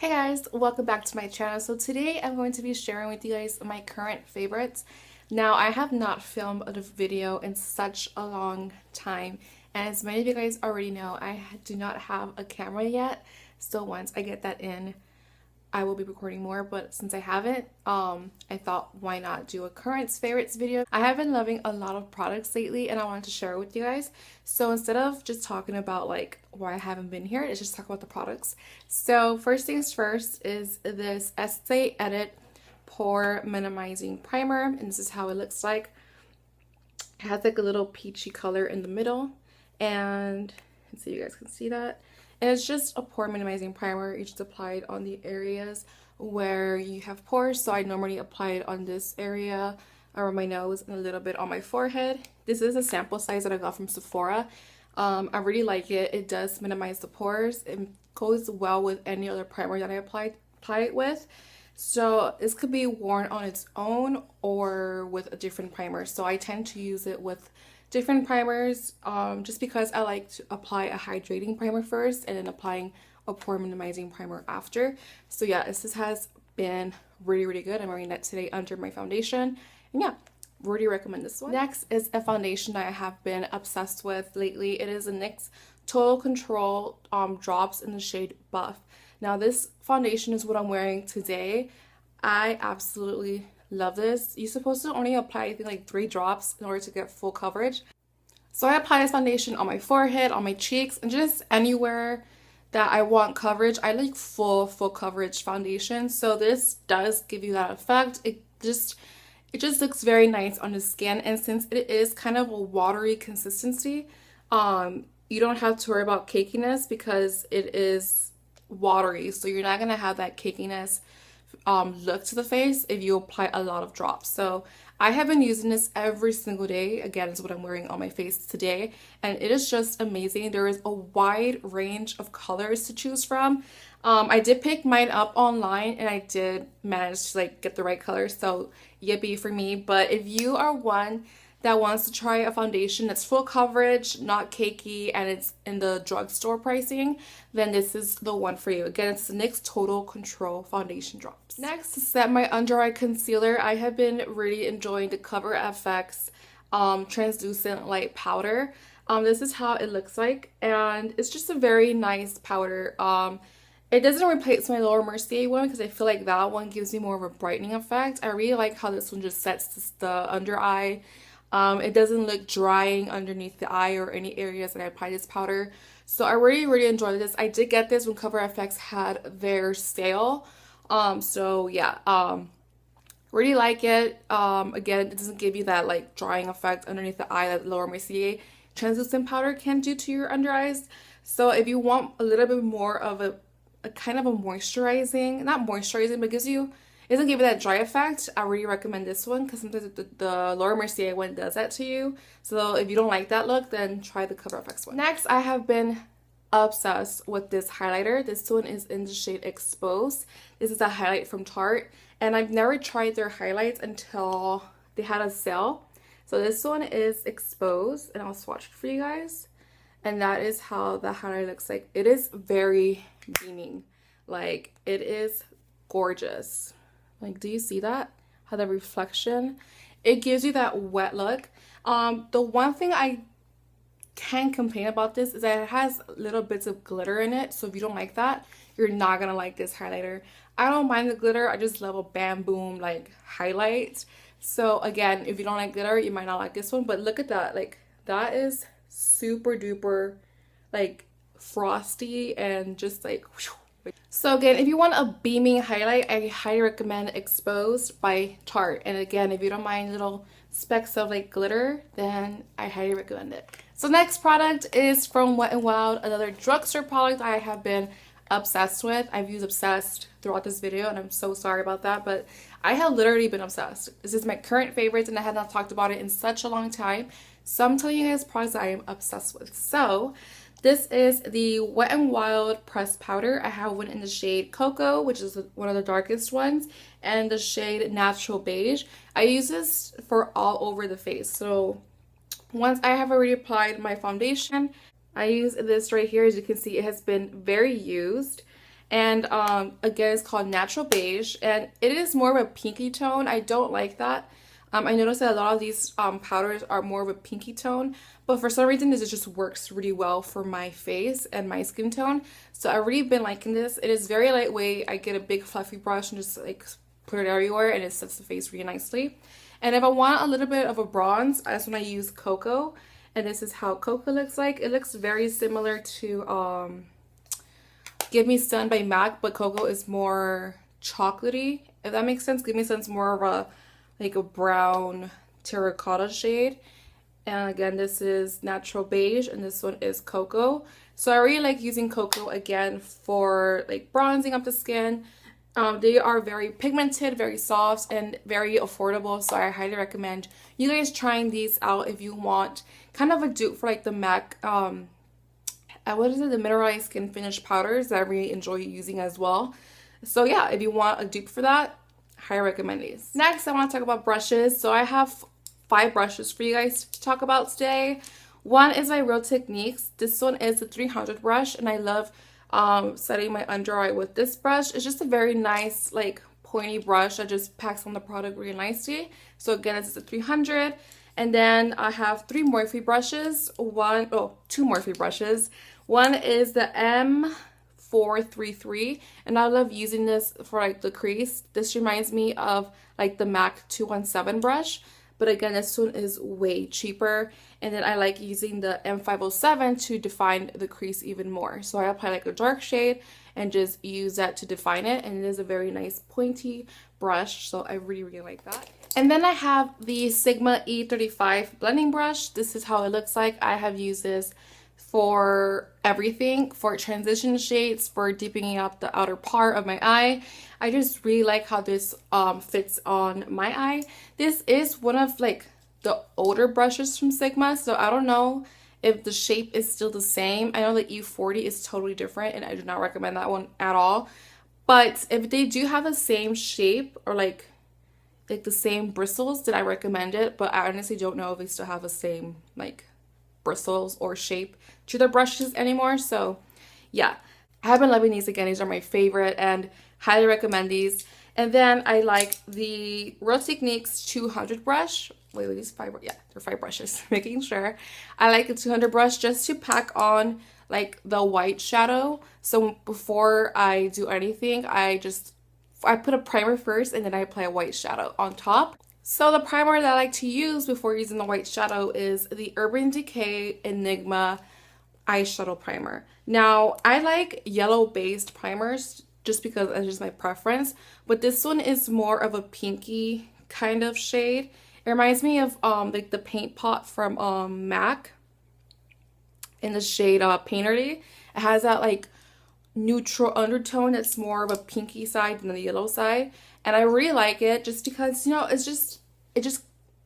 Hey guys, welcome back to my channel. So today I'm going to be sharing with you guys my current favorites. Now I have not filmed a video in such a long time, and as many of you guys already know, I do not have a camera yet. So once I get that in, I will be recording more, but since I haven't, I thought why not do a current favorites video. I have been loving a lot of products lately and I wanted to share with you guys. So instead of just talking about like why I haven't been here, let's just talk about the products. So first things first is this Estee Edit Pore Minimizing Primer, and this is how it looks like. It has like a little peachy color in the middle, and let's see if you guys can see that. And it's just a pore minimizing primer. You just apply it on the areas where you have pores. So I normally apply it on this area around my nose and a little bit on my forehead. This is a sample size that I got from Sephora. I really like it. It does minimize the pores. It goes well with any other primer that I apply it with. So this could be worn on its own or with a different primer. So I tend to use it with different primers just because I like to apply a hydrating primer first and then applying a pore minimizing primer after. So yeah, this has been really good. I'm wearing that today under my foundation, and yeah, really recommend this one. Next is a foundation that I have been obsessed with lately. It is a NYX Total Control drops in the shade Buff. Now this foundation is what I'm wearing today. I absolutely love this. You're supposed to only apply, I think, like 3 drops in order to get full coverage. So I apply this foundation on my forehead, on my cheeks, and just anywhere that I want coverage. I like full coverage foundation. So this does give you that effect. It just looks very nice on the skin, and since it is kind of a watery consistency, you don't have to worry about cakiness because it is watery. So you're not gonna have that cakiness look to the face if you apply a lot of drops. So I have been using this every single day. Again, is what I'm wearing on my face today, and it is just amazing. There is a wide range of colors to choose from. I did pick mine up online and I did manage to like get the right color, so yippee for me. But if you are one that wants to try a foundation that's full coverage, not cakey, and it's in the drugstore pricing, then this is the one for you. Again, it's the NYX Total Control Foundation Drops. Next, to set my under eye concealer, I have been really enjoying the Cover FX Translucent Light Powder. This is how it looks like, and it's just a very nice powder. It doesn't replace my Laura Mercier one because I feel like that one gives me more of a brightening effect. I really like how this one just sets the under eye. It doesn't look drying underneath the eye or any areas that I apply this powder. So I really enjoyed this. I did get this when Cover FX had their sale. So yeah, really like it. Again, it doesn't give you that like drying effect underneath the eye that Laura Mercier translucent powder can do to your under eyes. So if you want a little bit more of a kind of a moisturizing, not moisturizing, but it doesn't give you that dry effect, I really recommend this one because sometimes the Laura Mercier one does that to you. So if you don't like that look, then try the Cover FX one. Next, I have been obsessed with this highlighter. This one is in the shade Exposed. This is a highlight from Tarte, and I've never tried their highlights until they had a sale. So this one is Exposed, and I'll swatch it for you guys. And that is how the highlight looks like. It is very beaming. Like, it is gorgeous. Like, do you see that? How the reflection, it gives you that wet look. The one thing I can complain about this is that it has little bits of glitter in it. So if you don't like that, you're not gonna like this highlighter. I don't mind the glitter. I just love a bam boom like highlight. So again, if you don't like glitter, you might not like this one. But look at that. Like, that is super duper like frosty and just like whew. So again, if you want a beaming highlight, I highly recommend Exposed by Tarte. And again, if you don't mind little specks of like glitter, then I highly recommend it. So next product is from Wet n Wild, another drugstore product I have been obsessed with. I've used obsessed throughout this video, and I'm so sorry about that, but I have literally been obsessed. This is my current favorite, and I have not talked about it in such a long time. So I'm telling you guys products I am obsessed with. So this is the Wet n Wild pressed powder. I have one in the shade Cocoa, which is one of the darkest ones, and the shade Natural Beige. I use this for all over the face. So once I have already applied my foundation, I use this right here. As you can see, it has been very used, And again, it's called Natural Beige, and it is more of a pinky tone. I don't like that. I noticed that a lot of these powders are more of a pinky tone, but for some reason this just works really well for my face and my skin tone. So I've really been liking this. It is very lightweight. I get a big fluffy brush and just like put it everywhere, and it sets the face really nicely. And if I want a little bit of a bronze, that's when I use Cocoa, and this is how Cocoa looks like. It looks very similar to Give Me Sun by MAC, but Cocoa is more chocolatey, if that makes sense. Give Me Sun's more of a like a brown terracotta shade. And again, this is Natural Beige, and this one is Cocoa. So I really like using Cocoa again for like bronzing up the skin. They are very pigmented, very soft, and very affordable, so I highly recommend you guys trying these out if you want kind of a dupe for like the MAC what is it, the mineralized skin finish powders that I really enjoy using as well. So yeah, if you want a dupe for that, I recommend these. Next, I want to talk about brushes. So I have 5 brushes for you guys to talk about today. One is my Real Techniques. This one is the 300 brush, and I love setting my under eye with this brush. It's just a very nice like pointy brush that just packs on the product really nicely. So again, this is a 300. And then I have 3 Morphe brushes. Two Morphe brushes. One is the M433, and I love using this for like the crease. This reminds me of like the MAC 217 brush, but again, this one is way cheaper. And then I like using the M507 to define the crease even more. So I apply like a dark shade and just use that to define it, and it is a very nice pointy brush, so I really like that. And then I have the Sigma E35 blending brush. This is how it looks like. I have used this for everything, for transition shades, for deepening up the outer part of my eye. I just really like how this fits on my eye. This is one of like the older brushes from Sigma, so I don't know if the shape is still the same. I know the E40 is totally different, and I do not recommend that one at all. But if they do have the same shape or like the same bristles, then I recommend it. But I honestly don't know if they still have the same like bristles or shape to their brushes anymore. So yeah, I have been loving these again. These are my favorite and highly recommend these. And then I like the Real Techniques 200 brush. Wait, these 5, yeah, they're 5 brushes, making sure. I like the 200 brush just to pack on like the white shadow. So before I do anything, I put a primer first, and then I apply a white shadow on top. So the primer that I like to use before using the white shadow is the Urban Decay Enigma eyeshadow primer. Now, I like yellow-based primers just because it's just my preference, but this one is more of a pinky kind of shade. It reminds me of like the paint pot from MAC in the shade Painterly. It has that like neutral undertone that's more of a pinky side than the yellow side, and I really like it just because, you know, it just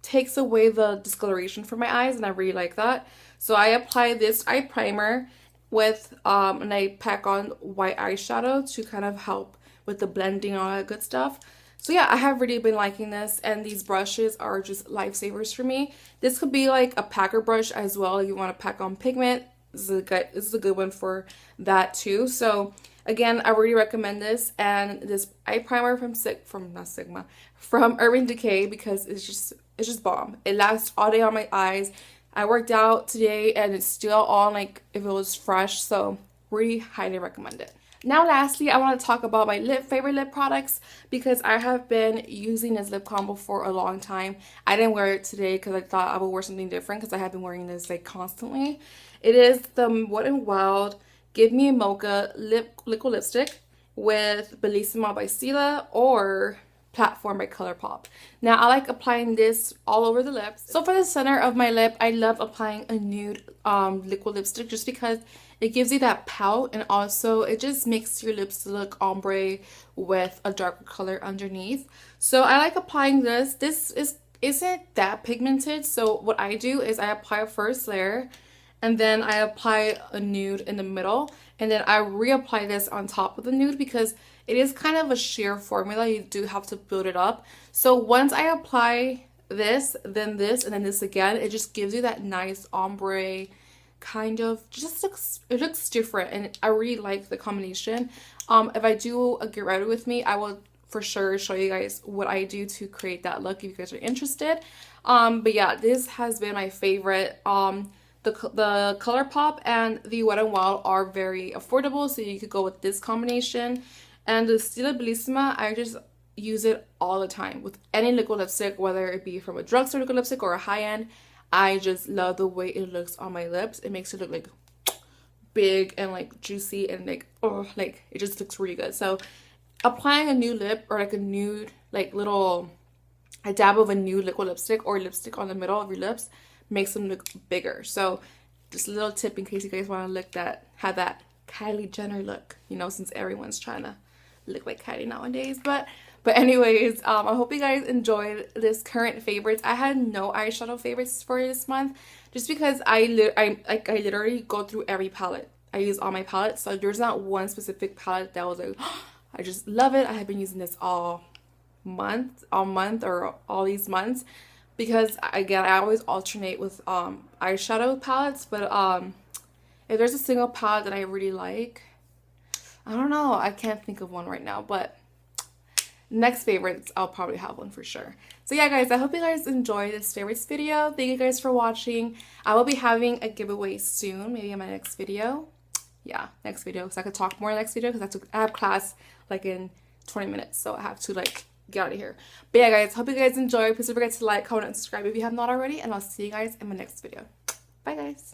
takes away the discoloration from my eyes, and I really like that. So I apply this eye primer with and I pack on white eyeshadow to kind of help with the blending and all that good stuff. So yeah, I have really been liking this, and these brushes are just lifesavers for me. This could be like a packer brush as well if you want to pack on pigment. This is a good one for that too. So again, I really recommend this, and this eye primer from Urban Decay, because it's just bomb. It lasts all day on my eyes. I worked out today and it's still on like if it was fresh, so really highly recommend it. Now lastly, I want to talk about my favorite lip products, because I have been using this lip combo for a long time. I didn't wear it today because I thought I would wear something different, because I have been wearing this like constantly. It is the WETNWILD Give Me a Mocha liquid lipstick with Bellissima by Stila or Platform by Colourpop. Now I like applying this all over the lips. So for the center of my lip, I love applying a nude liquid lipstick just because it gives you that pout, and also it just makes your lips look ombre with a darker color underneath. So I like applying this. This isn't that pigmented, so what I do is I apply a first layer, and then I apply a nude in the middle, and then I reapply this on top of the nude because it is kind of a sheer formula. You do have to build it up. So once I apply this, then this, and then this again, it just gives you that nice ombre kind of, it looks different, and I really like the combination. If I do a get ready with me, I will for sure show you guys what I do to create that look if you guys are interested. But yeah, this has been my favorite. The Colourpop and the Wet n Wild are very affordable, so you could go with this combination. And the Stila Bellissima, I just use it all the time with any liquid lipstick, whether it be from a drugstore liquid lipstick or a high-end. I just love the way it looks on my lips. It makes it look like big and like juicy and like, oh, like it just looks really good. So applying a new lip or like a nude, like a dab of a new liquid lipstick or lipstick on the middle of your lips makes them look bigger. So just a little tip in case you guys want to have that Kylie Jenner look, you know, since everyone's trying to look like Kylie nowadays. But anyways, I hope you guys enjoyed this current favorites. I had no eyeshadow favorites for this month just because I literally go through every palette. I use all my palettes, so there's not one specific palette that was like, oh, I just love it. I have been using this all month or all these months, because again, I always alternate with eyeshadow palettes. But if there's a single palette that I really like, I don't know, I can't think of one right now, but next favorites, I'll probably have one for sure. So yeah, guys, I hope you guys enjoyed this favorites video. Thank you guys for watching. I will be having a giveaway soon, maybe in my next video. Yeah, next video, so I could talk more in the next video, because I have class like in 20 minutes, so I have to like get out of here. But yeah, guys, hope you guys enjoy. Please don't forget to like, comment, and subscribe if you have not already, and I'll see you guys in my next video. Bye, guys.